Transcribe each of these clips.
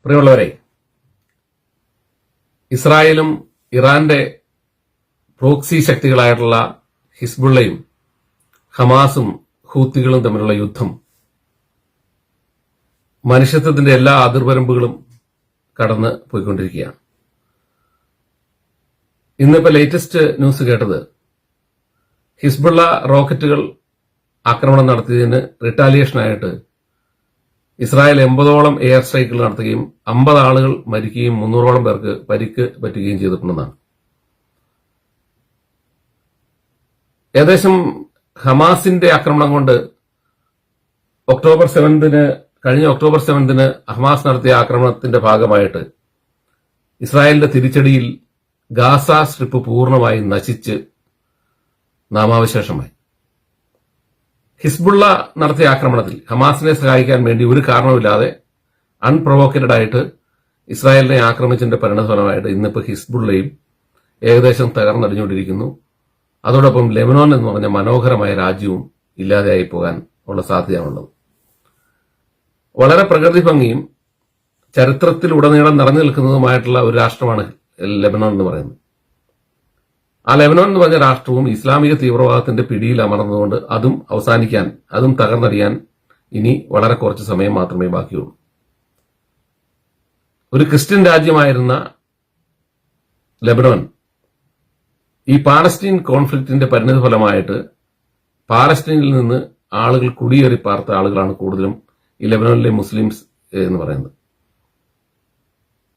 പ്രിയമുള്ളവരെ, ഇസ്രായേലും ഇറാന്റെ പ്രോക്സി ശക്തികളായിട്ടുള്ള ഹിസ്ബുള്ളയും ഹമാസും ഹൂത്തികളും തമ്മിലുള്ള യുദ്ധം മനുഷ്യത്വത്തിന്റെ എല്ലാ അതിർവരമ്പുകളും കടന്ന് പോയിക്കൊണ്ടിരിക്കുകയാണ്. ഇന്നിപ്പോ ലേറ്റസ്റ്റ് ന്യൂസ് കേട്ടത് ഹിസ്ബുള്ള റോക്കറ്റുകൾ ആക്രമണം നടത്തിയതിന് റിട്ടാലിയേഷനായിട്ട് ഇസ്രായേൽ 80ഓളം എയർ സ്ട്രൈക്കുകൾ നടത്തുകയും 50 ആളുകൾ മരിക്കുകയും 300ഓളം പേർക്ക് പരിക്ക് പറ്റുകയും ചെയ്തിട്ടുണ്ടെന്നാണ്. ഏകദേശം ഹമാസിന്റെ ആക്രമണം കൊണ്ട് കഴിഞ്ഞ ഒക്ടോബർ 7 ഹമാസ് നടത്തിയ ആക്രമണത്തിന്റെ ഭാഗമായിട്ട് ഇസ്രായേലിന്റെ തിരിച്ചടിയിൽ ഗാസ സ്ട്രിപ്പ് പൂർണ്ണമായി നശിച്ച് നാമാവശേഷമായി. ഹിസ്ബുള്ള നടത്തിയ ആക്രമണത്തിൽ ഹമാസിനെ സഹായിക്കാൻ വേണ്ടി ഒരു കാരണവുമില്ലാതെ അൺപ്രൊവോക്കേറ്റഡ് ആയിട്ട് ഇസ്രായേലിനെ ആക്രമിച്ചതിന്റെ പരിണതഫലമായിട്ട് ഇന്നിപ്പോൾ ഹിസ്ബുള്ളയും ഏകദേശം തകർന്നടിഞ്ഞുകൊണ്ടിരിക്കുന്നു. അതോടൊപ്പം ലെബനോൻ എന്ന് പറഞ്ഞ മനോഹരമായ രാജ്യവും ഇല്ലാതെയായി പോകാൻ ഉള്ള സാധ്യതയാണുള്ളത്. വളരെ പ്രകൃതി ഭംഗിയും ചരിത്രത്തിലുടനീളം നിറഞ്ഞു നിൽക്കുന്നതുമായിട്ടുള്ള ഒരു രാഷ്ട്രമാണ് ലെബനോൻ എന്ന് പറയുന്നത്. ആ ലെബനോൻ എന്ന് പറഞ്ഞ രാഷ്ട്രവും ഇസ്ലാമിക തീവ്രവാദത്തിന്റെ പിടിയിൽ അമർന്നതുകൊണ്ട് അതും അവസാനിക്കാൻ, അതും തകർന്നടിയാൻ ഇനി വളരെ കുറച്ച് സമയം മാത്രമേ ബാക്കിയുള്ളൂ. ഒരു ക്രിസ്ത്യൻ രാജ്യമായിരുന്ന ലെബനോൻ ഈ പാലസ്തീൻ കോൺഫ്ലിക്റ്റിന്റെ പരിണിതഫലമായിട്ട് പാലസ്തീനിൽ നിന്ന് ആളുകൾ കുടിയേറി പാർത്ത ആളുകളാണ് കൂടുതലും ഈ ലെബനോനിലെ മുസ്ലിംസ് എന്ന് പറയുന്നത്.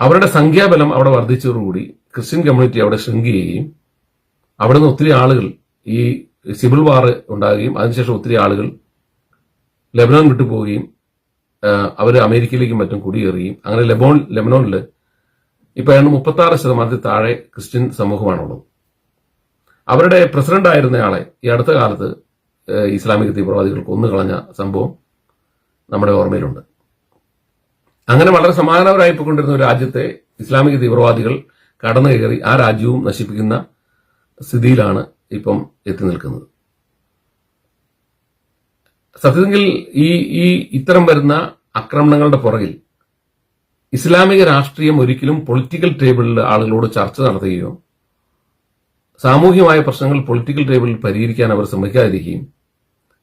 അവരുടെ സംഖ്യാബലം അവിടെ വർദ്ധിച്ചതോടുകൂടി ക്രിസ്ത്യൻ കമ്മ്യൂണിറ്റി അവിടെ ശൃംഖിക്കുകയും അവിടെ നിന്ന് ഒത്തിരി ആളുകൾ ഈ സിവിൽ വാർ ഉണ്ടാകുകയും അതിനുശേഷം ഒത്തിരി ആളുകൾ ലെബനോൻ വിട്ടുപോവുകയും അവർ അമേരിക്കയിലേക്കും മറ്റും കുടിയേറുകയും അങ്ങനെ ലെബനോനിൽ ഇപ്പൊ 36% താഴെ ക്രിസ്ത്യൻ സമൂഹമാണുള്ളത്. അവരുടെ പ്രസിഡന്റ് ആയിരുന്നയാളെ ഈ അടുത്ത കാലത്ത് ഇസ്ലാമിക തീവ്രവാദികൾ കൊന്നുകളഞ്ഞ സംഭവം നമ്മുടെ ഓർമ്മയിലുണ്ട്. അങ്ങനെ വളരെ സമാധാനപരമായി പോയിക്കൊണ്ടിരുന്ന ഒരു രാജ്യത്തെ ഇസ്ലാമിക തീവ്രവാദികൾ കടന്നു കയറി ആ രാജ്യവും നശിപ്പിക്കുന്ന സ്ഥിതിയിലാണ് ഇപ്പം എത്തി നിൽക്കുന്നത്. സത്യത്തിൽ ഈ ഇത്തരം വരുന്ന ആക്രമണങ്ങളുടെ പുറകിൽ ഇസ്ലാമിക രാഷ്ട്രീയം ഒരിക്കലും പൊളിറ്റിക്കൽ ടേബിളിൽ ആളുകളോട് ചർച്ച നടത്തുകയോ സാമൂഹികമായ പ്രശ്നങ്ങൾ പൊളിറ്റിക്കൽ ടേബിളിൽ പരിഹരിക്കാൻ അവർ ശ്രമിക്കാതിരിക്കുകയും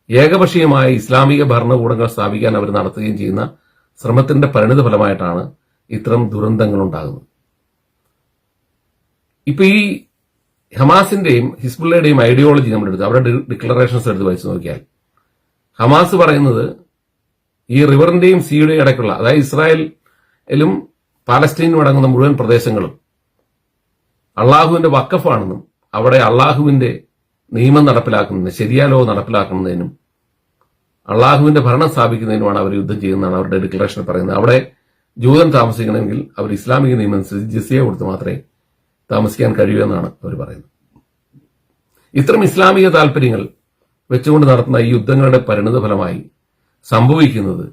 ഏകപക്ഷീയമായ ഇസ്ലാമിക ഭരണകൂടങ്ങൾ സ്ഥാപിക്കാൻ അവർ നടത്തുകയും ചെയ്യുന്ന ശ്രമത്തിന്റെ പരിണിതഫലമായിട്ടാണ് ഇത്തരം ദുരന്തങ്ങൾ ഉണ്ടാകുന്നത്. ഇപ്പൊ ഈ ഹമാസിന്റെയും ഹിസ്ബുള്ളയുടെയും ഐഡിയോളജി നമ്മളെടുത്ത് അവരുടെ ഡിക്ലറേഷൻസ് എടുത്ത് വായിച്ചു നോക്കിയാൽ ഹമാസ് പറയുന്നത് ഈ റിവറിന്റെയും സീയുടെയും ഇടയ്ക്കുള്ള, അതായത് ഇസ്രായേലും പാലസ്തീനും അടങ്ങുന്ന മുഴുവൻ പ്രദേശങ്ങളും അള്ളാഹുവിന്റെ വഖഫാണെന്നും അവിടെ അള്ളാഹുവിന്റെ നിയമം നടപ്പിലാക്കുന്നതിന്, ശരിയാ ലോ നടപ്പിലാക്കുന്നതിനും അള്ളാഹുവിന്റെ ഭരണം സ്ഥാപിക്കുന്നതിനുമാണ് അവർ യുദ്ധം ചെയ്യുന്നതാണ് അവരുടെ ഡിക്ലറേഷൻ പറയുന്നത്. അവിടെ ജൂതൻ താമസിക്കണമെങ്കിൽ അവർ ഇസ്ലാമിക നിയമം അനുസരിച്ച് ജിസിയ കൊടുത്ത് മാത്രമേ താമസിക്കാൻ കഴിയൂ എന്നാണ് അവർ പറയുന്നത്. ഇത്തരം ഇസ്ലാമിക താല്പര്യങ്ങൾ വെച്ചുകൊണ്ട് നടത്തുന്ന ഈ യുദ്ധങ്ങളുടെ പരിണിതഫലമായി സംഭവിക്കുന്നത്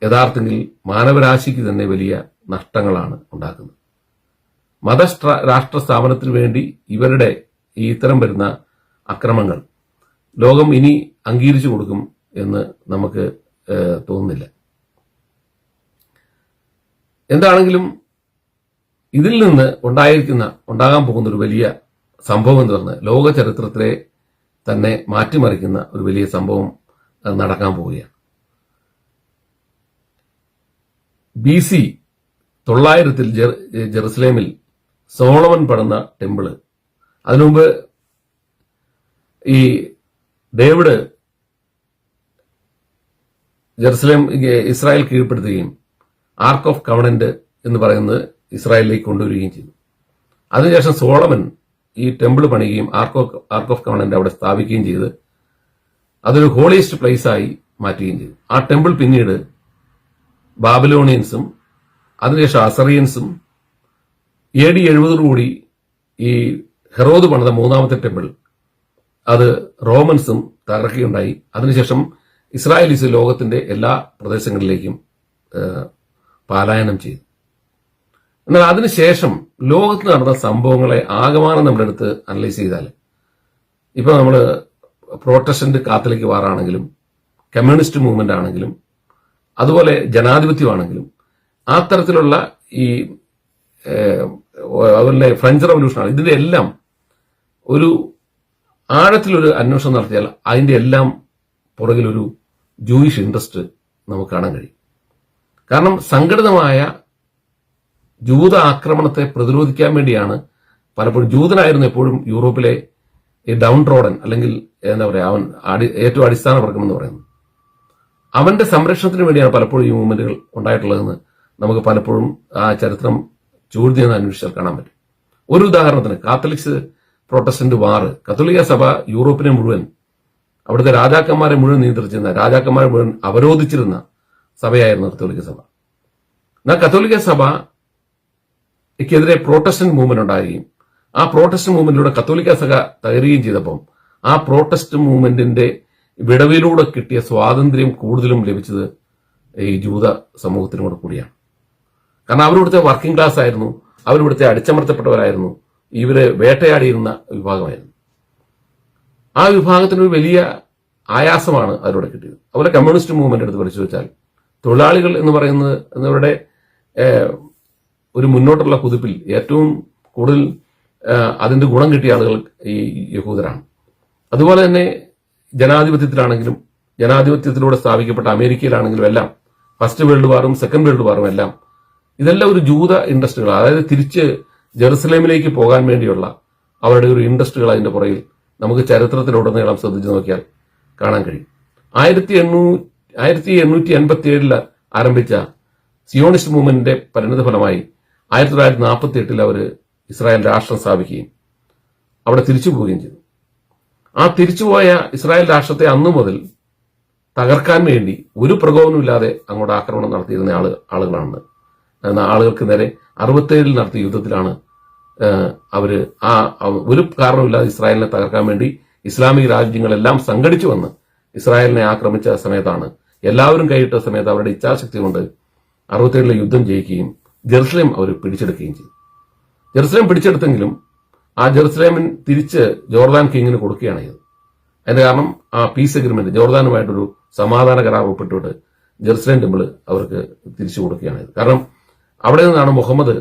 യഥാർത്ഥത്തിൽ മാനവരാശിക്ക് തന്നെ വലിയ നഷ്ടങ്ങളാണ് ഉണ്ടാക്കുന്നത്. രാഷ്ട്ര സ്ഥാപനത്തിന് വേണ്ടി ഇവരുടെ ഈ ഇത്തരം വരുന്ന അക്രമങ്ങൾ ലോകം ഇനി അംഗീകരിച്ചു കൊടുക്കും എന്ന് നമുക്ക് തോന്നുന്നില്ല. എന്താണെങ്കിലും ഇതിൽ നിന്ന് ഉണ്ടാകാൻ പോകുന്ന ഒരു വലിയ സംഭവം എന്ന് പറഞ്ഞാൽ ലോക ചരിത്രത്തിലെ തന്നെ മാറ്റിമറിക്കുന്ന ഒരു വലിയ സംഭവം നടക്കാൻ പോവുകയാണ്. BC 900 ജെറുസലേമിൽ സോളമൻ പണിത ടെമ്പിള്, അതിനുമുമ്പ് ഈ ഡേവിഡ് ഇസ്രായേൽ കീഴ്പ്പെടുത്തുകയും ആർക്ക് ഓഫ് കവണന്റ് എന്ന് പറയുന്നത് ഇസ്രായേലിലേക്ക് കൊണ്ടുവരികയും ചെയ്തു. അതിനുശേഷം സോളമൻ ഈ ടെമ്പിൾ പണിയുകയും ആർക്ക് ഓഫ് കവണന്റ് അവിടെ സ്ഥാപിക്കുകയും ചെയ്ത് അതൊരു ഹോളിയസ്റ്റ് പ്ലേസ് ആയി മാറ്റുകയും ചെയ്തു. ആ ടെമ്പിൾ പിന്നീട് ബാബിലോണിയൻസും അതിനുശേഷം അസറിയൻസും AD 70 ഈ ഹെറോദ് പണിത 3ാമത്തെ ടെമ്പിൾ അത് റോമൻസും തകർക്കുകയുണ്ടായി. അതിനുശേഷം ഇസ്രായേലീസ് ലോകത്തിന്റെ എല്ലാ പ്രദേശങ്ങളിലേക്കും പലായനം ചെയ്തു. എന്നാൽ അതിനുശേഷം ലോകത്ത് നടന്ന സംഭവങ്ങളെ ആകമാനം നമ്മളെടുത്ത് അനലൈസ് ചെയ്താൽ ഇപ്പൊ നമ്മൾ പ്രൊട്ടസ്റ്റന്റ് കാത്തലിക് വാറാണെങ്കിലും കമ്മ്യൂണിസ്റ്റ് മൂവ്മെന്റ് ആണെങ്കിലും അതുപോലെ ജനാധിപത്യമാണെങ്കിലും ആ തരത്തിലുള്ള ഈ അതുപോലെ ഫ്രഞ്ച് റവല്യൂഷനാണ്. ഇതിന്റെ എല്ലാം ഒരു ആഴത്തിലൊരു അന്വേഷണം നടത്തിയാൽ അതിന്റെ എല്ലാം പുറകിലൊരു ജൂയിഷ് ഇൻട്രസ്റ്റ് നമുക്ക് കാണാൻ കഴിയും. കാരണം സംഘടിതമായ ജൂത ആക്രമണത്തെ പ്രതിരോധിക്കാൻ വേണ്ടിയാണ് പലപ്പോഴും ജൂതനായിരുന്നു എപ്പോഴും യൂറോപ്പിലെ ഈ ഡൗൺ ട്രോഡൻ, അല്ലെങ്കിൽ എന്താ പറയാ, അവൻ ഏറ്റവും അടിസ്ഥാന വർഗം എന്ന് പറയുന്നത്. അവന്റെ സംരക്ഷണത്തിന് വേണ്ടിയാണ് പലപ്പോഴും ഈ മൂവ്മെന്റുകൾ ഉണ്ടായിട്ടുള്ളതെന്ന് നമുക്ക് പലപ്പോഴും ആ ചരിത്രം ചൂഴ്ന്ന് അന്വേഷിച്ചാൽ കാണാൻ പറ്റും. ഒരു ഉദാഹരണത്തിന് കാത്തലിക്സ് പ്രൊട്ടസ്റ്റന്റ് വാർ, കത്തോലിക്ക സഭ യൂറോപ്പിനെ മുഴുവൻ, അവിടുത്തെ രാജാക്കന്മാരെ മുഴുവൻ നിയന്ത്രിച്ചിരുന്ന, രാജാക്കന്മാരെ മുഴുവൻ അവരോധിച്ചിരുന്ന സഭയായിരുന്നു കത്തോലിക്ക സഭ. എന്നാൽ കത്തോലിക്ക സഭയ്ക്കെതിരെ പ്രോട്ടസ്റ്റന്റ് മൂവ്മെന്റ് ഉണ്ടാകുകയും ആ പ്രോട്ടസ്റ്റന്റ് മൂവ്മെന്റിലൂടെ കത്തോലിക്ക സഭ തകരുകയും ചെയ്തപ്പോൾ ആ പ്രോട്ടസ്റ്റന്റ് മൂവ്മെന്റിന്റെ വിടവിലൂടെ കിട്ടിയ സ്വാതന്ത്ര്യം കൂടുതലും ലഭിച്ചത് ഈ ജൂത സമൂഹത്തിനോട് കൂടിയാണ്. കാരണം അവരിവിടുത്തെ വർക്കിംഗ് ക്ലാസ് ആയിരുന്നു, അവരിവിടുത്തെ അടിച്ചമർത്തപ്പെട്ടവരായിരുന്നു, ഇവരെ വേട്ടയാടിയിരുന്ന വിഭാഗമായിരുന്നു. ആ വിഭാഗത്തിനൊരു വലിയ ആയാസമാണ് അവരോട് കിട്ടിയത്. അതുപോലെ കമ്മ്യൂണിസ്റ്റ് മൂവ്മെന്റ് എടുത്ത് പരിശോധിച്ചാൽ തൊഴിലാളികൾ എന്ന് പറയുന്നത് എന്നവരുടെ ഒരു മുന്നോട്ടുള്ള കുതിപ്പിൽ ഏറ്റവും കൂടുതൽ അതിന്റെ ഗുണം കിട്ടിയ ആളുകൾ ഈ യഹൂദരാണ്. അതുപോലെ തന്നെ ജനാധിപത്യത്തിലാണെങ്കിലും ജനാധിപത്യത്തിലൂടെ സ്ഥാപിക്കപ്പെട്ട അമേരിക്കയിലാണെങ്കിലും എല്ലാം ഫസ്റ്റ് വേൾഡ് വാറും സെക്കൻഡ് വേൾഡ് വാറും എല്ലാം ഇതെല്ലാം ഒരു ജൂത ഇൻഡസ്ട്രികൾ, അതായത് തിരിച്ച് ജെറുസലേമിലേക്ക് പോകാൻ വേണ്ടിയുള്ള അവരുടെ ഒരു ഇൻഡസ്ട്രികൾ അതിന്റെ പുറകിൽ നമുക്ക് ചരിത്രത്തിലുടനീളം ശ്രദ്ധിച്ചു നോക്കിയാൽ കാണാൻ കഴിയും. 1857 ആരംഭിച്ച സിയോണിസ്റ്റ് മൂവ്മെന്റിന്റെ പരിണിത ഫലമായി 1948 അവർ ഇസ്രായേൽ രാഷ്ട്രം സ്ഥാപിക്കുകയും അവിടെ തിരിച്ചു പോവുകയും ചെയ്തു. ആ തിരിച്ചുപോയ ഇസ്രായേൽ രാഷ്ട്രത്തെ അന്നു മുതൽ തകർക്കാൻ വേണ്ടി ഒരു പ്രകോപനമില്ലാതെ അങ്ങോട്ട് ആക്രമണം നടത്തിയിരുന്ന ആളുകളാണ്. ആളുകൾക്ക് നേരെ 67 നടത്തിയ യുദ്ധത്തിലാണ് അവര് ഒരു കാരണമില്ലാതെ ഇസ്രായേലിനെ തകർക്കാൻ വേണ്ടി ഇസ്ലാമിക രാജ്യങ്ങളെല്ലാം സംഘടിച്ചു വന്ന് ഇസ്രായേലിനെ ആക്രമിച്ച സമയത്താണ്, എല്ലാവരും കൈയിട്ട സമയത്ത് അവരുടെ ഇച്ഛാശക്തി കൊണ്ട് 67 യുദ്ധം ജയിക്കുകയും ജെറുസലേം അവർ പിടിച്ചെടുക്കുകയും ചെയ്തു. ജെറുസലേം പിടിച്ചെടുത്തെങ്കിലും ആ ജെറുസലേമിൻ തിരിച്ച് ജോർദാൻ കിങ്ങിന് കൊടുക്കുകയാണ് ചെയ്തത്. അതിന്റെ കാരണം ആ പീസ് അഗ്രിമെന്റ്, ജോർദാനുമായിട്ടൊരു സമാധാന കരാർ ഒപ്പിട്ടിട്ട് ജെറുസലേം ടെമ്പിൾ അവർക്ക് തിരിച്ചു കൊടുക്കുകയാണ് ചെയ്തത്. കാരണം അവിടെ നിന്നാണ് മുഹമ്മദ്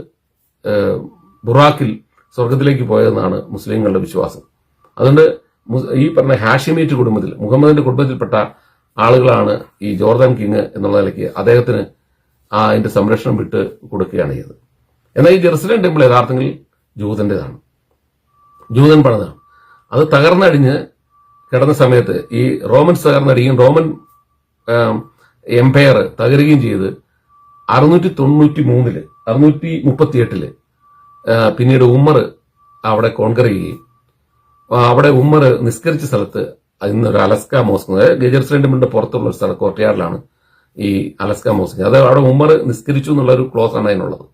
ബുറാക്കിൽ സ്വർഗത്തിലേക്ക് പോയതെന്നാണ് മുസ്ലിങ്ങളുടെ വിശ്വാസം. അതുകൊണ്ട് ഈ പറഞ്ഞ ഹാഷിമീറ്റ് കുടുംബത്തിൽ, മുഹമ്മദിന്റെ കുടുംബത്തിൽപ്പെട്ട ആളുകളാണ് ഈ ജോർദാൻ കിങ് എന്നുള്ള നിലയ്ക്ക് അദ്ദേഹത്തിന് അതിന്റെ സംരക്ഷണം വിട്ട് കൊടുക്കുകയാണ് ചെയ്തത്. എന്നാൽ ഈ ജെറുസലേം ടെമ്പിൾ യഥാർത്ഥത്തിൽ ജൂതന്റേതാണ്, ജൂതൻ പണിതാണ്. അത് തകർന്നടിഞ്ഞ് കിടന്ന സമയത്ത് ഈ റോമൻസ് തകർന്നടിയും റോമൻ എംപയർ തകരുകയും ചെയ്ത് 638 പിന്നീട് ഉമ്മർ അവിടെ കോൺകർ ചെയ്യുകയും അവിടെ ഉമ്മർ നിസ്കരിച്ച സ്ഥലത്ത് ഇന്നൊരു അലസ്ക മോസ്ക്, ജെറുസലേം ടെമ്പിളിന്റെ പുറത്തുള്ള ഒരു സ്ഥലം കോർട്ട്യാർഡിലാണ് ഈ അലസ്ക മോസ്ക്. അത് അവിടെ ഉമ്മർ നിസ്കരിച്ചു എന്നുള്ള ഒരു ക്ലോസ് ആണ് അതിനുള്ളത്.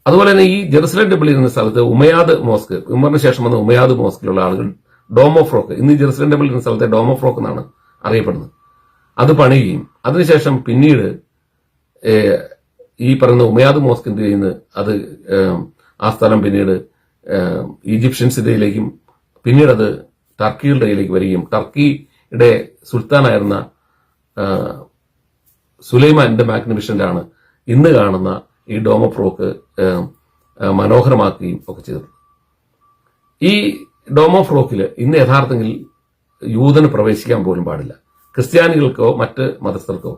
അതുപോലെ തന്നെ ഈ ജെറുസലേം ടെമ്പിളിൽ ഇരുന്ന സ്ഥലത്ത് ഉമയാദ് മോസ്ക്, ഉമ്മറിന് ശേഷം വന്ന ഉമയാദ് മോസ്കിലുള്ള ആളുകൾ ഡോം ഓഫ് റോക്ക്, ഇന്ന് ജെറുസലേം ടെമ്പിളിൽ ഇരുന്ന സ്ഥലത്തെ ഡോം ഓഫ് റോക്ക് എന്നാണ് അറിയപ്പെടുന്നത്, അത് പണിയുകയും അതിനുശേഷം പിന്നീട് ഈ പറയുന്ന ഉമയാദ് മോസ്കിന്റെ നിന്ന് അത് ആ സ്ഥലം പിന്നീട് ഈജിപ്ഷ്യൻസിന്റെ കയ്യിലേക്കും പിന്നീട് അത് ടർക്കിയുടെ കയ്യിലേക്ക് വരികയും ടർക്കിയുടെ സുൽത്താനായിരുന്ന സുലൈമാന്റെ മാഗ്നിഫിഷന്റാണ് ഇന്ന് കാണുന്ന ഈ ഡോം ഓഫ് റോക്ക് മനോഹരമാക്കുകയും ഒക്കെ ചെയ്തത്. ഈ ഡോം ഓഫ് റോക്കിൽ ഇന്ന് യഥാർത്ഥത്തിൽ യൂതന് പ്രവേശിക്കാൻ പോലും പാടില്ല. ക്രിസ്ത്യാനികൾക്കോ മറ്റ് മതസ്ഥർക്കോ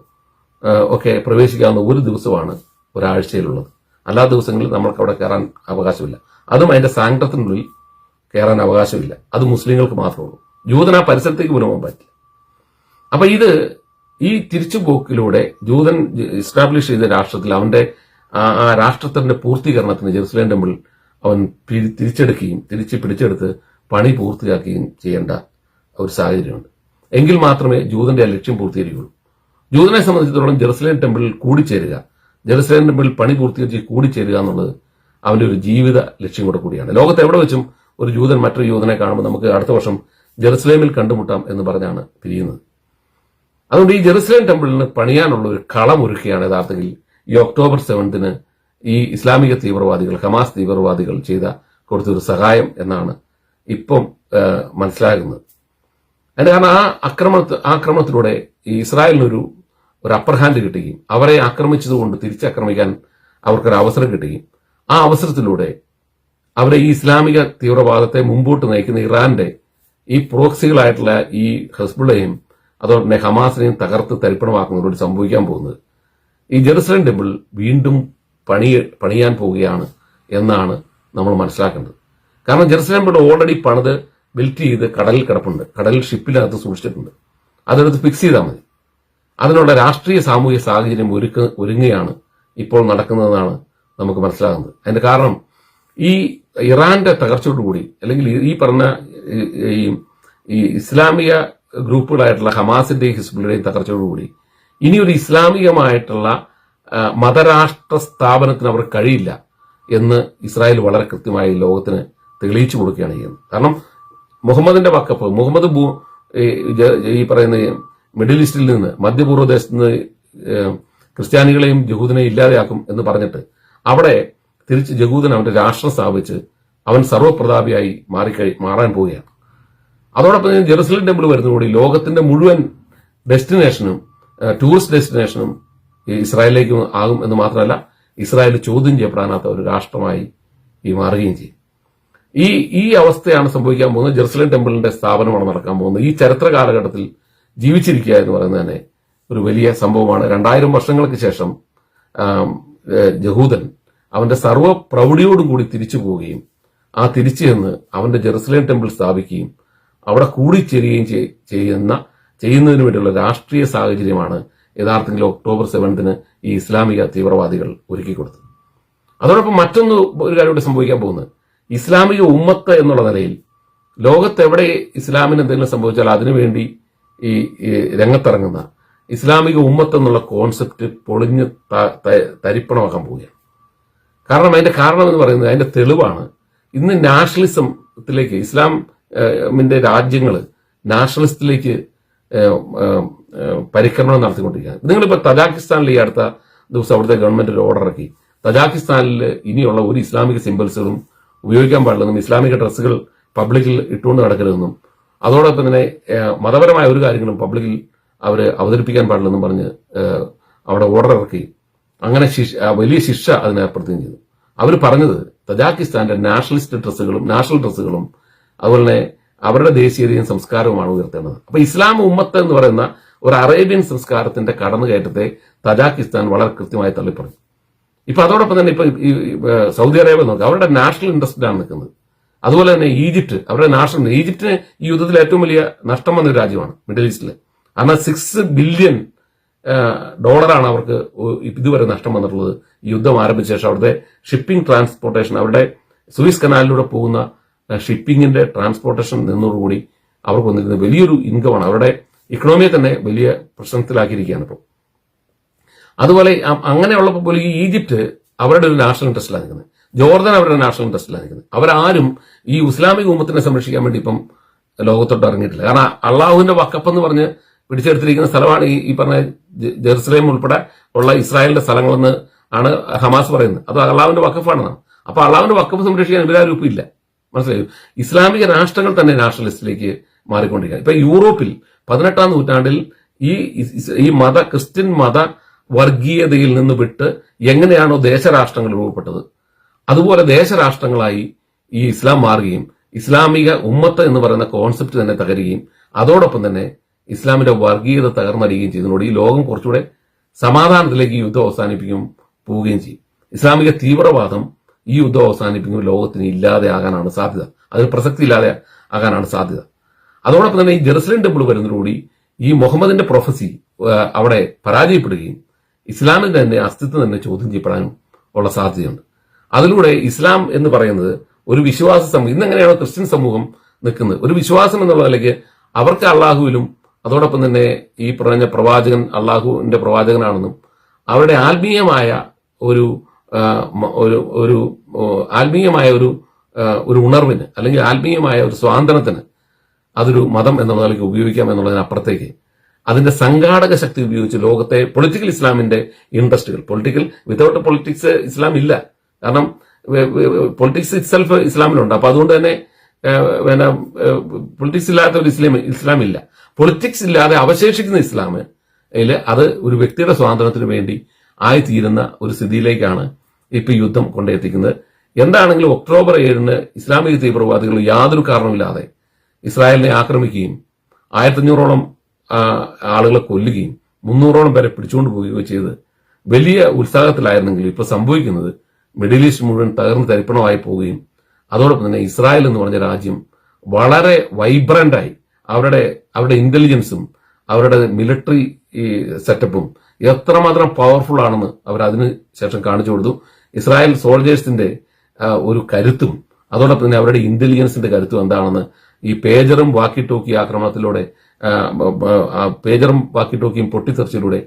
ഒക്കെ പ്രവേശിക്കാവുന്ന ഒരു ദിവസമാണ് ഒരാഴ്ചയിലുള്ളത്. എല്ലാ ദിവസങ്ങളിൽ നമ്മൾക്ക് അവിടെ കയറാൻ അവകാശമില്ല. അതും അതിന്റെ സാങ്ക്ടത്തിനുള്ളിൽ കയറാൻ അവകാശമില്ല. അത് മുസ്ലിങ്ങൾക്ക് മാത്രമേ ഉള്ളൂ. ജൂതൻ ആ പരിസരത്തേക്ക് പോലും പോകാൻ പറ്റില്ല. അപ്പൊ ഇത് ഈ തിരിച്ചുപോക്കിലൂടെ ജൂതൻ എസ്റ്റാബ്ലിഷ് ചെയ്ത രാഷ്ട്രത്തിൽ അവന്റെ ആ രാഷ്ട്രത്തിന്റെ പൂർത്തീകരണത്തിന് ജെറുസലേം ടെമ്പിൾ അവൻ തിരിച്ചെടുക്കുകയും പിടിച്ചെടുത്ത് പണി പൂർത്തിയാക്കുകയും ചെയ്യേണ്ട ഒരു സാഹചര്യമുണ്ട്. എങ്കിൽ മാത്രമേ ജൂതന്റെ ആ ലക്ഷ്യം പൂർത്തീകരിക്കുകയുള്ളൂ. ജൂതനെ സംബന്ധിച്ചിടത്തോളം ജെറുസലേം ടെമ്പിളിൽ കൂടിച്ചേരുക, ജെറുസലേം ടെമ്പിളിൽ പണി പൂർത്തീകരിച്ച് കൂടിച്ചേരുക എന്നുള്ളത് അവന്റെ ഒരു ജീവിത ലക്ഷ്യം കൂടിയാണ്. ലോകത്ത് എവിടെ വെച്ചും ഒരു ജൂതൻ മറ്റൊരു ജൂതനെ കാണുമ്പോൾ നമുക്ക് അടുത്ത വർഷം ജെറുസലേമിൽ കണ്ടുമുട്ടാം എന്ന് പറഞ്ഞാണ് പിരിയുന്നത്. അതുകൊണ്ട് ഈ ജെറുസലേം ടെമ്പിളിന് പണിയാനുള്ള ഒരു കളമൊരുക്കുകയാണ് യഥാർത്ഥത്തിൽ ഈ ഒക്ടോബർ 7 ഈ ഇസ്ലാമിക തീവ്രവാദികൾ, ഹമാസ് തീവ്രവാദികൾ കൊടുത്തൊരു സഹായം എന്നാണ് ഇപ്പം മനസ്സിലാകുന്നത്. അതിന്റെ കാരണം ആ ആക്രമണത്തിലൂടെ ഈ ഇസ്രായേലിനൊരു ഒരു അപ്പർ ഹാൻഡ് കിട്ടുകയും അവരെ ആക്രമിച്ചതുകൊണ്ട് തിരിച്ചാക്രമിക്കാൻ അവർക്കൊരു അവസരം കിട്ടുകയും ആ അവസരത്തിലൂടെ അവരെ ഈ ഇസ്ലാമിക തീവ്രവാദത്തെ മുമ്പോട്ട് നയിക്കുന്ന ഇറാന്റെ ഈ പ്രോക്സികളായിട്ടുള്ള ഈ ഹെസ്ബുള്ളയും അതോടെ തന്നെ ഹമാസിനെയും തകർത്ത് തരിപ്പണമാക്കുന്നതോട് സംഭവിക്കാൻ പോകുന്നത് ഈ ജെറുസലേം ടെമ്പിൾ വീണ്ടും പണിയാൻ പോവുകയാണ് എന്നാണ് നമ്മൾ മനസ്സിലാക്കേണ്ടത്. കാരണം ജെറുസലേം ടെമ്പിൾ ഓൾറെഡി പണിത് ബിൽറ്റ് ചെയ്ത് കടലിൽ കിടപ്പുണ്ട്, കടലിൽ ഷിപ്പിനകത്ത് സൂക്ഷിച്ചിട്ടുണ്ട്. അതെടുത്ത് ഫിക്സ് ചെയ്താൽ മതി. അതിനുള്ള രാഷ്ട്രീയ സാമൂഹിക സാഹചര്യം ഒരുങ്ങുകയാണ് ഇപ്പോൾ നടക്കുന്നതെന്നാണ് നമുക്ക് മനസ്സിലാകുന്നത്. അതിന്റെ കാരണം ഈ ഇറാന്റെ തകർച്ചയോടുകൂടി അല്ലെങ്കിൽ ഈ പറഞ്ഞ ഈ ഇസ്ലാമിക ഗ്രൂപ്പുകളായിട്ടുള്ള ഹമാസിന്റെയും ഹിസ്ബുള്ളിന്റെയും തകർച്ചയോടുകൂടി ഇനിയൊരു ഇസ്ലാമികമായിട്ടുള്ള മതരാഷ്ട്ര സ്ഥാപനത്തിന് അവർ കഴിയില്ല എന്ന് ഇസ്രായേൽ വളരെ കൃത്യമായി ലോകത്തിന് തെളിയിച്ചു കൊടുക്കുകയാണ് ചെയ്യുന്നത്. കാരണം മുഹമ്മദ് ഈ പറയുന്ന മിഡിൽ ഈസ്റ്റിൽ നിന്ന് മധ്യപൂർവ്വദേശത്ത് നിന്ന് ക്രിസ്ത്യാനികളെയും ജഹൂദിനെയും ഇല്ലാതെയാക്കും എന്ന് പറഞ്ഞിട്ട് അവിടെ തിരിച്ച് ജഹൂദൻ അവന്റെ രാഷ്ട്രം സ്ഥാപിച്ച് അവൻ സർവ്വപ്രതാപിയായി മാറാൻ പോവുകയാണ്. അതോടൊപ്പം ജെറുസലേം ടെമ്പിൾ വരുന്നതോടെ ലോകത്തിന്റെ മുഴുവൻ ഡെസ്റ്റിനേഷനും ടൂറിസ്റ്റ് ഡെസ്റ്റിനേഷനും ഇസ്രായേലിലേക്ക് ആകും എന്ന് മാത്രമല്ല ഇസ്രായേൽ ചോദ്യം ചെയ്യപ്പെടാനാത്ത ഒരു രാഷ്ട്രമായി മാറുകയും ചെയ്യും. ഈ അവസ്ഥയാണ് സംഭവിക്കാൻ പോകുന്നത്. ജെറുസലേം ടെമ്പിളിന്റെ സ്ഥാപനമാണ് നടക്കാൻ പോകുന്നത്. ഈ ചരിത്ര കാലഘട്ടത്തിൽ ജീവിച്ചിരിക്കുക എന്ന് പറയുന്നത് തന്നെ ഒരു വലിയ സംഭവമാണ്. 2000 വർഷങ്ങൾക്ക് ശേഷം യഹൂദൻ അവന്റെ സർവ്വ പ്രൗഢിയോടും കൂടി തിരിച്ചു പോവുകയും ആ തിരിച്ചു ചെന്ന് അവന്റെ ജെറുസലേം ടെമ്പിൾ സ്ഥാപിക്കുകയും അവിടെ കൂടിച്ചേരുകയും ചെയ്യുന്നതിന് വേണ്ടിയുള്ള രാഷ്ട്രീയ സാഹചര്യമാണ് യഥാർത്ഥത്തിൽ ഒക്ടോബർ 7 ഈ ഇസ്ലാമിക തീവ്രവാദികൾ ഒരുക്കിക്കൊടുത്തത്. അതോടൊപ്പം ഒരു കാര്യം കൂടി സംഭവിക്കാൻ പോകുന്നത് ഇസ്ലാമിക ഉമ്മത്ത് എന്നുള്ള നിലയിൽ ലോകത്തെവിടെ ഇസ്ലാമിന് എന്തെങ്കിലും സംഭവിച്ചാൽ അതിനുവേണ്ടി ഈ രംഗത്തിറങ്ങുന്ന ഇസ്ലാമിക ഉമ്മത്ത് എന്നുള്ള കോൺസെപ്റ്റ് പൊളിഞ്ഞ് തരിപ്പണമാക്കാൻ പോവുകയാണ്. അതിന്റെ കാരണം എന്ന് പറയുന്നത് അതിന്റെ തെളിവാണ് ഇന്ന് നാഷണലിസത്തിലേക്ക് ഇസ്ലാമിന്റെ രാജ്യങ്ങൾ നാഷണലിസത്തിലേക്ക് പരിക്രമണം നടത്തിക്കൊണ്ടിരിക്കുകയാണ്. നിങ്ങളിപ്പോൾ തജാക്കിസ്ഥാനിൽ ഈ അടുത്ത ദിവസം അവിടുത്തെ ഗവൺമെന്റ് ഒരു ഓർഡർ ഇറക്കി തജാക്കിസ്ഥാനിൽ ഇനിയുള്ള ഒരു ഇസ്ലാമിക സിംബൽസുകളും ഉപയോഗിക്കാൻ പാടില്ലെന്നും ഇസ്ലാമിക ഡ്രസ്സുകൾ പബ്ലിക്കിൽ ഇട്ടുകൊണ്ട് നടക്കരുതെന്നും അതോടൊപ്പം തന്നെ മതപരമായ ഒരു കാര്യങ്ങളും പബ്ലിക്കിൽ അവർ അവതരിപ്പിക്കാൻ പാടില്ലെന്നും പറഞ്ഞ് അവിടെ ഓർഡർ ഇറക്കി അങ്ങനെ വലിയ ശിക്ഷ അതിന് ഏർപ്പെടുത്തുകയും ചെയ്തു. അവർ പറഞ്ഞത് തജാക്കിസ്ഥാന്റെ നാഷണൽ ഡ്രസ്സുകളും അതുപോലെ തന്നെ അവരുടെ ദേശീയതയും സംസ്കാരവുമാണ് ഉയർത്തേണ്ടത്. അപ്പൊ ഇസ്ലാം ഉമ്മത്ത് എന്ന് പറയുന്ന ഒരു അറേബ്യൻ സംസ്കാരത്തിന്റെ കടന്നുകയറ്റത്തെ തജാക്കിസ്ഥാൻ വളരെ കൃത്യമായി തള്ളിപ്പറഞ്ഞു. ഇപ്പൊ അതോടൊപ്പം തന്നെ ഇപ്പൊ സൗദി അറേബ്യ നോക്കുക, അവരുടെ നാഷണൽ ഇൻട്രസ്റ്റിലാണ് നിൽക്കുന്നത്. അതുപോലെ തന്നെ ഈജിപ്റ്റിന് ഈ യുദ്ധത്തിൽ ഏറ്റവും വലിയ നഷ്ടം വന്ന ഒരു രാജ്യമാണ് മിഡിൽ ഈസ്റ്റില്. കാരണം $6 ബില്യൺ അവർക്ക് ഇതുവരെ നഷ്ടം വന്നിട്ടുള്ളത് ഈ യുദ്ധം ആരംഭിച്ച ശേഷം. അവിടുത്തെ ഷിപ്പിംഗ് ട്രാൻസ്പോർട്ടേഷൻ, അവരുടെ സൂയിസ് കനാലിലൂടെ പോകുന്ന ഷിപ്പിംഗിന്റെ ട്രാൻസ്പോർട്ടേഷൻ നിന്നോടുകൂടി അവർക്ക് വന്നിരുന്ന വലിയൊരു ഇൻകമാണ്. അവരുടെ ഇക്കണോമിയെ തന്നെ വലിയ പ്രശ്നത്തിലാക്കിയിരിക്കുകയാണ് ഇപ്പോൾ. അതുപോലെ അങ്ങനെയുള്ളപ്പോൾ പോലും ഈ ഈജിപ്റ്റ് അവരുടെ ഒരു നാഷണൽ ഇൻട്രസ്റ്റിലാണ് നിൽക്കുന്നത്, ജോർദൻ അവരുടെ നാഷണൽ ഇൻട്രസ്റ്റിലാണ് നിൽക്കുന്നത്. അവരാരും ഈ ഇസ്ലാമിക ഉമ്മത്തിനെ സംരക്ഷിക്കാൻ വേണ്ടി ഇപ്പം ലോകത്തോട്ട് ഇറങ്ങിയിട്ടില്ല. കാരണം അള്ളാഹുവിന്റെ വഖഫ് എന്ന് പറഞ്ഞ് പിടിച്ചെടുത്തിരിക്കുന്ന സ്ഥലമാണ് ഈ പറഞ്ഞ ജെറുസലേം ഉൾപ്പെടെ ഉള്ള ഇസ്രായേലിന്റെ സ്ഥലങ്ങളെന്ന് ആണ് ഹമാസ് പറയുന്നത്. അത് അള്ളാഹുവിന്റെ വഖഫാണെന്നാണ്. അപ്പൊ അള്ളാഹുവിന്റെ വഖഫ് സംരക്ഷിക്കാൻ ഇവരാരും ഇപ്പം ഇല്ല. മനസ്സിലായി? ഇസ്ലാമിക രാഷ്ട്രങ്ങൾ തന്നെ നാഷണലിസ്റ്റിലേക്ക് മാറിക്കൊണ്ടിരിക്കുക. ഇപ്പൊ യൂറോപ്പിൽ 18ാം നൂറ്റാണ്ടിൽ ഈ ക്രിസ്ത്യൻ മത വർഗീയതയിൽ നിന്ന് വിട്ട് എങ്ങനെയാണോ ദേശരാഷ്ട്രങ്ങൾ രൂപപ്പെട്ടത് അതുപോലെ ദേശരാഷ്ട്രങ്ങളായി ഈ ഇസ്ലാം മാറുകയും ഇസ്ലാമിക ഉമ്മത്ത് എന്ന് പറയുന്ന കോൺസെപ്റ്റ് തന്നെ തകരുകയും അതോടൊപ്പം തന്നെ ഇസ്ലാമിന്റെ വർഗീയത തകർന്നടിയുകയും ചെയ്യുന്നതോടെ ഈ ലോകം കുറച്ചുകൂടെ സമാധാനത്തിലേക്ക് ഈ യുദ്ധം അവസാനിപ്പിക്കും പോവുകയും ചെയ്യും. ഇസ്ലാമിക തീവ്രവാദം ഈ യുദ്ധം അവസാനിപ്പിക്കും ലോകത്തിന് ഇല്ലാതെ ആകാനാണ് സാധ്യത, അതിന് പ്രസക്തി ഇല്ലാതെ ആകാനാണ് സാധ്യത. അതോടൊപ്പം തന്നെ ഈ ജെറുസലേം ടെമ്പിൾ വരുന്നതോടുകൂടി ഈ മുഹമ്മദിന്റെ പ്രൊഫസി അവിടെ പരാജയപ്പെടുകയും ഇസ്ലാമിന്റെ തന്നെ അസ്തിത്വം തന്നെ ചോദ്യം ചെയ്യപ്പെടാനും ഉള്ള സാധ്യതയുണ്ട്. അതിലൂടെ ഇസ്ലാം എന്ന് പറയുന്നത് ഒരു വിശ്വാസ സമൂഹം, ഇന്നെങ്ങനെയാണോ ക്രിസ്ത്യൻ സമൂഹം നിൽക്കുന്നത്, ഒരു വിശ്വാസം എന്നുള്ള നിലയ്ക്ക് അവർക്ക് അള്ളാഹുവിലും അതോടൊപ്പം തന്നെ ഈ പറഞ്ഞ പ്രവാചകൻ അള്ളാഹുവിന്റെ പ്രവാചകനാണെന്നും അവരുടെ ആത്മീയമായ ഒരു ഉണർവിന് അല്ലെങ്കിൽ ആത്മീയമായ ഒരു സ്വാതന്ത്ര്യത്തിന് അതൊരു മതം എന്ന നിലയ്ക്ക് ഉപയോഗിക്കാം എന്നുള്ളതിനപ്പുറത്തേക്ക് അതിന്റെ സംഘാടക ശക്തി ഉപയോഗിച്ച് ലോകത്തെ പൊളിറ്റിക്കൽ ഇസ്ലാമിന്റെ ഇൻട്രസ്റ്റുകൾ, വിതൗട്ട് പൊളിറ്റിക്സ് ഇസ്ലാം ഇല്ല. കാരണം പൊളിറ്റിക്സ് ഇറ്റ്സെൽഫ് ഇസ്ലാമിലുണ്ട്. അപ്പൊ അതുകൊണ്ട് തന്നെ പൊളിറ്റിക്സ് ഇല്ലാത്ത ഒരു ഇസ്ലാം ഇല്ല. പൊളിറ്റിക്സ് ഇല്ലാതെ അവശേഷിക്കുന്ന ഇസ്ലാം അത് ഒരു വ്യക്തിയുടെ സ്വാതന്ത്ര്യത്തിന് വേണ്ടി ആയിത്തീരുന്ന ഒരു സ്ഥിതിയിലേക്കാണ് ഇപ്പൊ യുദ്ധം കൊണ്ടെത്തിക്കുന്നത്. എന്താണെങ്കിലും ഒക്ടോബർ 7 ഇസ്ലാമിക തീവ്രവാദികൾ യാതൊരു കാരണമില്ലാതെ ഇസ്രായേലിനെ ആക്രമിക്കുകയും 1500ഓളം ആളുകളെ കൊല്ലുകയും 300ഓളം പേരെ പിടിച്ചുകൊണ്ട് പോവുകയോ ചെയ്ത് വലിയ ഉത്സാഹത്തിലായിരുന്നെങ്കിൽ ഇപ്പൊ സംഭവിക്കുന്നത് മിഡിൽ ഈസ്റ്റ് മുഴുവൻ തകർന്ന് തരിപ്പണമായി പോവുകയും അതോടൊപ്പം തന്നെ ഇസ്രായേൽ എന്ന് പറഞ്ഞ രാജ്യം വളരെ വൈബ്രന്റായി അവരുടെ ഇന്റലിജൻസും അവരുടെ മിലിറ്ററി സെറ്റപ്പും എത്രമാത്രം പവർഫുൾ ആണെന്ന് അവർ അതിന് ശേഷം കാണിച്ചു കൊടുത്തു. ഇസ്രായേൽ സോൾജേഴ്സിന്റെ ഒരു കരുത്തും അതോടൊപ്പം തന്നെ അവരുടെ ഇന്റലിജൻസിന്റെ കരുത്തും എന്താണെന്ന് ഈ പേജറും വാക്കി ടോക്കി ആക്രമണത്തിലൂടെ പേജറും വാക്കി ടോക്കിയും പൊട്ടിത്തെറിച്ചിലൂടെ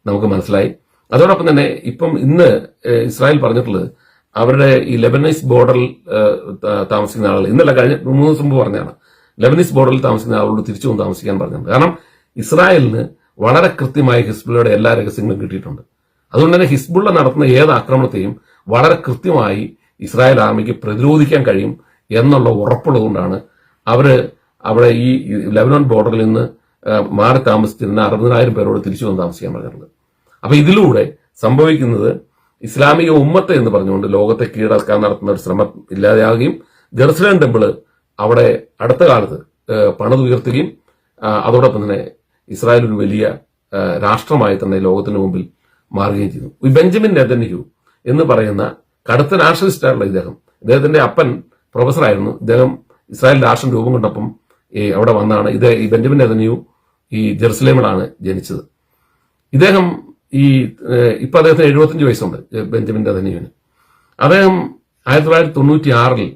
നമുക്ക് മനസ്സിലായി. അതോടൊപ്പം തന്നെ ഇപ്പം ഇന്ന് ഇസ്രായേൽ പറഞ്ഞിട്ടുള്ളത് അവരുടെ ഈ ലെബനീസ് ബോർഡറിൽ താമസിക്കുന്ന ആളുകൾ ഇന്നല്ല കഴിഞ്ഞ 3 ദിവസം മുമ്പ് പറഞ്ഞാണ് ലെബനീസ് ബോർഡറിൽ താമസിക്കുന്ന ആളുകളോട് തിരിച്ചു വന്ന് താമസിക്കാൻ പറഞ്ഞിട്ടുണ്ട്. കാരണം ഇസ്രായേലിന് വളരെ കൃത്യമായി ഹിസ്ബുള്ളയുടെ എല്ലാ രഹസ്യങ്ങളും കിട്ടിയിട്ടുണ്ട്. അതുകൊണ്ട് തന്നെ ഹിസ്ബുള്ള നടത്തുന്ന ഏത് ആക്രമണത്തെയും വളരെ കൃത്യമായി ഇസ്രായേൽ ആർമിക്ക് പ്രതിരോധിക്കാൻ കഴിയും എന്നുള്ള ഉറപ്പുള്ളതുകൊണ്ടാണ് അവിടെ ഈ ലെബനോൺ ബോർഡറിൽ നിന്ന് മാറി താമസിച്ചിരുന്ന 60,000 പേരോട് തിരിച്ചു വന്ന് താമസിക്കാൻ പറഞ്ഞിട്ടുണ്ട്. അപ്പൊ ഇതിലൂടെ സംഭവിക്കുന്നത് ഇസ്ലാമിക ഉമ്മത്ത് എന്ന് പറഞ്ഞുകൊണ്ട് ലോകത്തെ കീഴടക്കാൻ നടത്തുന്ന ഒരു ശ്രമം ഇല്ലാതെയാകുകയും ജെറുസലേം ടെമ്പിള് അവിടെ അടുത്ത കാലത്ത് പണിതുയർത്തുകയും അതോടൊപ്പം തന്നെ ഇസ്രായേൽ ഒരു വലിയ രാഷ്ട്രമായി തന്നെ ലോകത്തിന് മുമ്പിൽ മാറുകയും ചെയ്തു. ഈ ബെഞ്ചമിൻ നെതന്യാഹു എന്ന് പറയുന്ന കടുത്ത നാഷണലിസ്റ്റായിട്ടുള്ള ഇദ്ദേഹത്തിന്റെ അപ്പൻ പ്രൊഫസറായിരുന്നു. ഇദ്ദേഹം ഇസ്രായേൽ രാഷ്ട്രം രൂപം കൊണ്ടപ്പം അവിടെ വന്നാണ് ഈ ബെഞ്ചമിൻ നെതന്യാഹു ഈ ജെറുസലേമിലാണ് ജനിച്ചത്. ഇദ്ദേഹം ഇപ്പൊ അദ്ദേഹത്തിന് 75 വയസ്സുണ്ട് ബെഞ്ചമിൻ നെതന്യാഹുവിന്. അദ്ദേഹം 1996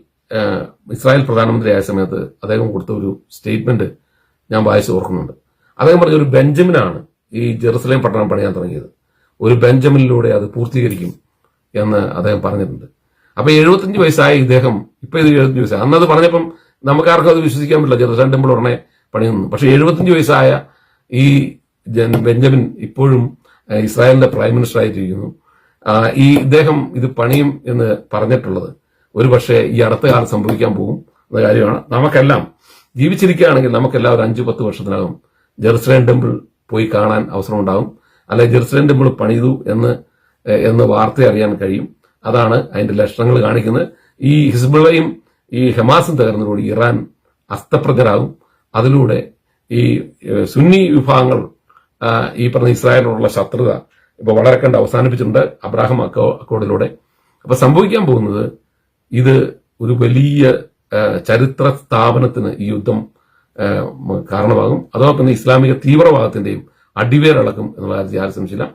ഇസ്രായേൽ പ്രധാനമന്ത്രിയായ സമയത്ത് അദ്ദേഹം കൊടുത്ത ഒരു സ്റ്റേറ്റ്മെന്റ് ഞാൻ വായിച്ച് ഓർക്കുന്നുണ്ട്. അദ്ദേഹം പറഞ്ഞ ഒരു ബെഞ്ചമിനാണ് ഈ ജെറുസലേം പട്ടണം പണിയാൻ തുടങ്ങിയത്, ഒരു ബെഞ്ചമിനിലൂടെ അത് പൂർത്തീകരിക്കും എന്ന് അദ്ദേഹം പറഞ്ഞിട്ടുണ്ട്. അപ്പൊ 75 വയസ്സായ ഇദ്ദേഹം ഇപ്പൊ ഇത് 75 വയസ്സായി. അന്നത് പറഞ്ഞപ്പം നമുക്കാർക്കും അത് വിശ്വസിക്കാൻ പറ്റില്ല, ജെറുസലേം ടെമ്പിൾ ഉടനെ പണിയുന്നു. പക്ഷെ 75 വയസ്സായ ഈ ബെഞ്ചമിൻ ഇപ്പോഴും ഇസ്രായേലിന്റെ പ്രൈം മിനിസ്റ്റർ ആയിട്ടിരിക്കുന്നു. ഇദ്ദേഹം ഇത് പണിയും എന്ന് പറഞ്ഞിട്ടുള്ളത് ഒരു പക്ഷേ ഈ അടുത്ത കാലം സംഭവിക്കാൻ പോകും എന്ന കാര്യമാണ്. നമുക്കെല്ലാം ജീവിച്ചിരിക്കുകയാണെങ്കിൽ നമുക്കെല്ലാം ഒരു 5-10 വർഷത്തിനകം ജെറുസലേം ടെമ്പിൾ പോയി കാണാൻ അവസരം ഉണ്ടാകും. അല്ലെ ജെറുസലേം ടെമ്പിൾ പണിതു എന്ന് വാർത്ത അറിയാൻ കഴിയും. അതാണ് അതിന്റെ ലക്ഷണങ്ങൾ കാണിക്കുന്നത്. ഈ ഹിസ്ബുള്ളയും ഈ ഹമാസും തകർന്നതോടെ ഇറാൻ അസ്തപ്രജ്ഞരാകും. അതിലൂടെ ഈ സുന്നി വിഭാഗങ്ങൾ ഈ പറഞ്ഞ ഇസ്രായേലിനോടുള്ള ശത്രുത ഇപ്പൊ വളരെ കണ്ട് അവസാനിപ്പിച്ചിട്ടുണ്ട് അബ്രാഹാം അക്കോർഡിലൂടെ. അപ്പൊ സംഭവിക്കാൻ പോകുന്നത് ഇത് ഒരു വലിയ ചരിത്ര സ്ഥാപനത്തിന് ഈ യുദ്ധം കാരണമാകും. അതോടൊപ്പം ഇസ്ലാമിക തീവ്രവാദത്തിന്റെയും അടിവേരളക്കും എന്നുള്ള കാര്യത്തിൽ ആരും സംശയമില്ല.